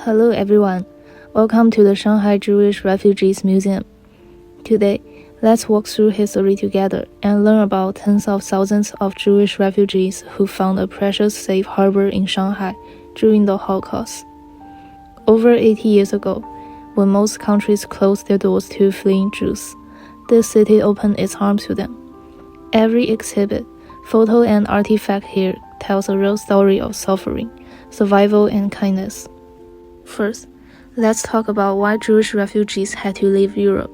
Hello everyone, welcome to the Shanghai Jewish Refugees Museum. Today, let's walk through history together and learn about tens of thousands of Jewish refugees who found a precious safe harbor in Shanghai during the Holocaust. Over 80 years ago, when most countries closed their doors to fleeing Jews, this city opened its arms to them. Every exhibit, photo and artifact here tells a real story of suffering, survival, and kindness. First, let's talk about why Jewish refugees had to leave Europe.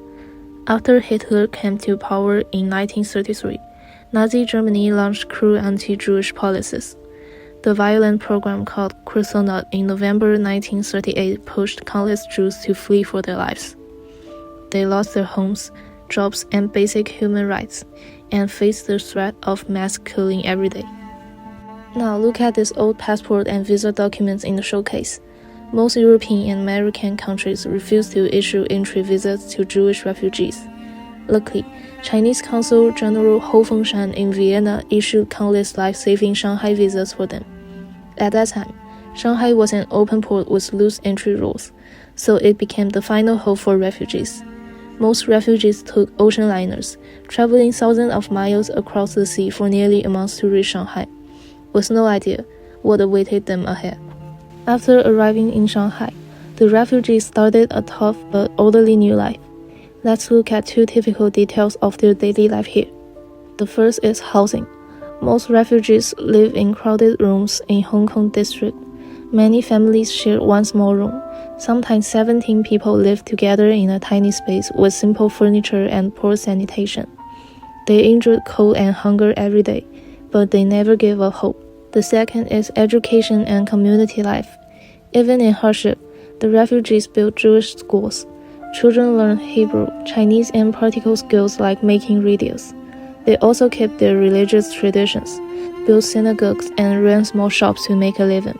After Hitler came to power in 1933, Nazi Germany launched cruel anti-Jewish policies. The violent program called Kristallnacht in November 1938 pushed countless Jews to flee for their lives. They lost their homes, jobs, and basic human rights, and faced the threat of mass killing every day. Now look at these old passport and visa documents in the showcase. Most European and American countries refuse to issue entry visas to Jewish refugees. Luckily, Chinese Consul General Hou Fengshan in Vienna issued countless life-saving Shanghai visas for them. At that time, Shanghai was an open port with loose entry rules, so it became the final hope for refugees. Most refugees took ocean liners, traveling thousands of miles across the sea for nearly a month to reach Shanghai, with no idea what awaited them ahead. After arriving in Shanghai, the refugees started a tough but orderly new life. Let's look at two typical details of their daily life here. The first is housing. Most refugees live in crowded rooms in Hong Kong district. Many families share one small room. Sometimes 17 people live together in a tiny space with simple furniture and poor sanitation. They endured cold and hunger every day, but they never gave up hope. The second is education and community life. Even in hardship, the refugees built Jewish schools. Children learn Hebrew, Chinese, and practical skills like making radios. They also kept their religious traditions, built synagogues, and ran small shops to make a living.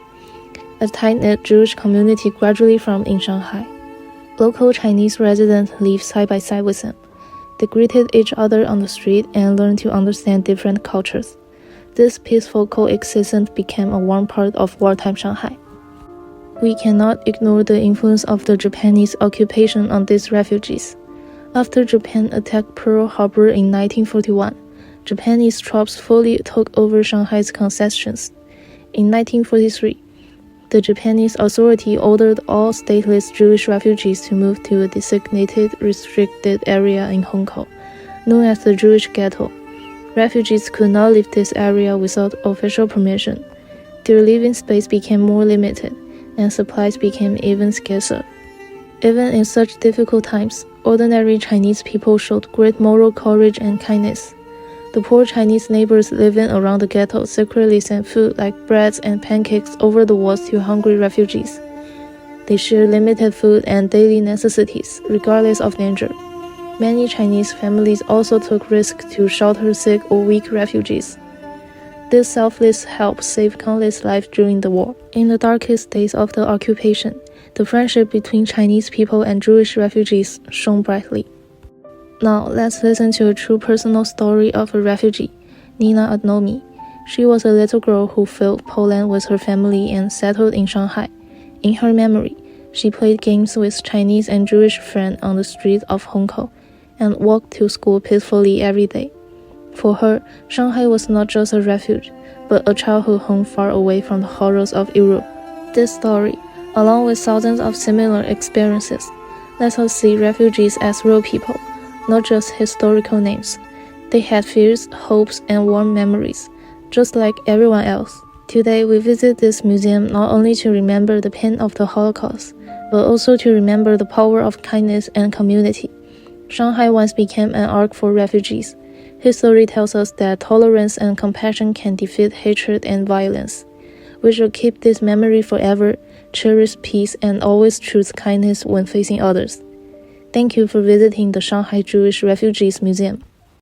A tight-knit Jewish community gradually formed in Shanghai. Local Chinese residents lived side by side with them. They greeted each other on the street and learned to understand different cultures. This peaceful coexistence became a warm part of wartime Shanghai. We cannot ignore the influence of the Japanese occupation on these refugees. After Japan attacked Pearl Harbor in 1941, Japanese troops fully took over Shanghai's concessions. In 1943, the Japanese authority ordered all stateless Jewish refugees to move to a designated restricted area in Hong Kong, known as the Jewish Ghetto. Refugees could not leave this area without official permission. Their living space became more limited, and supplies became even scarcer. Even in such difficult times, ordinary Chinese people showed great moral courage and kindness. The poor Chinese neighbors living around the ghetto secretly sent food like breads and pancakes over the walls to hungry refugees. They shared limited food and daily necessities, regardless of danger. Many Chinese families also took risks to shelter sick or weak refugees. This selfless help saved countless lives during the war. In the darkest days of the occupation, the friendship between Chinese people and Jewish refugees shone brightly. Now, let's listen to a true personal story of a refugee, Nina Adnomi. She was a little girl who fled Poland with her family and settled in Shanghai. In her memory, she played games with Chinese and Jewish friends on the streets of Hong Kong and walked to school peacefully every day. For her, Shanghai was not just a refuge, but a childhood home far away from the horrors of Europe. This story, along with thousands of similar experiences, lets us see refugees as real people, not just historical names. They had fears, hopes, and warm memories, just like everyone else. Today, we visit this museum not only to remember the pain of the Holocaust, but also to remember the power of kindness and community. Shanghai once became an ark for refugees. History tells us that tolerance and compassion can defeat hatred and violence. We should keep this memory forever, cherish peace, and always choose kindness when facing others. Thank you for visiting the Shanghai Jewish Refugees Museum.